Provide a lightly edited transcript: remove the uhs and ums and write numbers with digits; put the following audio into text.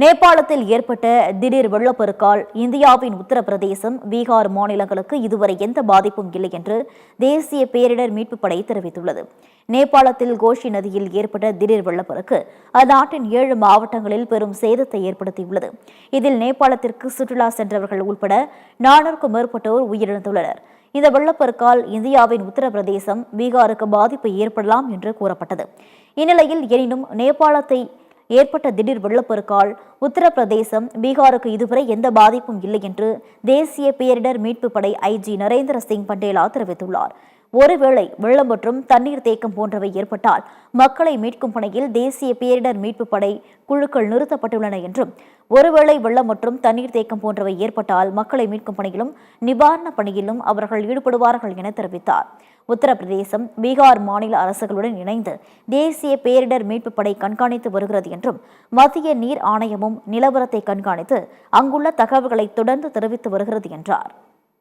நேபாளத்தில் ஏற்பட்ட திடீர் வெள்ளப்பெருக்கால் இந்தியாவின் உத்தரப்பிரதேசம், பீகார் மாநிலங்களுக்கு இதுவரை எந்த பாதிப்பும் இல்லை என்று தேசிய பேரிடர் மீட்புப் படை தெரிவித்துள்ளது. நேபாளத்தில் கோஷி நதியில் ஏற்பட்ட திடீர் வெள்ளப்பெருக்கு அந்நாட்டின் 7 மாவட்டங்களில் பெரும் சேதத்தை ஏற்படுத்தியுள்ளது. இதில் நேபாளத்திற்கு சுற்றுலா சென்றவர்கள் உட்பட 400க்கும் மேற்பட்டோர் உயிரிழந்துள்ளனர். இந்த வெள்ளப்பெருக்கால் இந்தியாவின் உத்தரப்பிரதேசம், பீகாருக்கு பாதிப்பு ஏற்படலாம் என்று கூறப்பட்டது. இந்நிலையில் எனினும் நேபாளத்தை ஏற்பட்ட திடீர் வெள்ளப்பெருக்கால் உத்தரப்பிரதேசம், பீகாருக்கு இதுவரை எந்த பாதிப்பும் இல்லை என்று தேசிய பேரிடர் மீட்புப் படை ஐஜி நரேந்திர சிங் பண்டேலா தெரிவித்துள்ளார். ஒருவேளை வெள்ளம் மற்றும் தண்ணீர் தேக்கம் போன்றவை ஏற்பட்டால் மக்களை மீட்கும் பணியில் தேசிய பேரிடர் மீட்புப் படை குழுக்கள் நிறுத்தப்பட்டுள்ளன என்றும், ஒருவேளை வெள்ளம் மற்றும் தண்ணீர் தேக்கம் போன்றவை ஏற்பட்டால் மக்களை மீட்கும் பணியிலும் நிவாரணப் பணியிலும் அவர்கள் ஈடுபடுவார்கள் என தெரிவித்தார். உத்தரப்பிரதேசம், பீகார் மாநில அரசுகளுடன் இணைந்து தேசிய பேரிடர் மீட்புப் படை கண்காணித்து வருகிறது என்றும், மத்திய நீர் ஆணையமும் நிலவரத்தை கண்காணித்து அங்குள்ள தகவல்களை தொடர்ந்து தெரிவித்து வருகிறது என்றார்.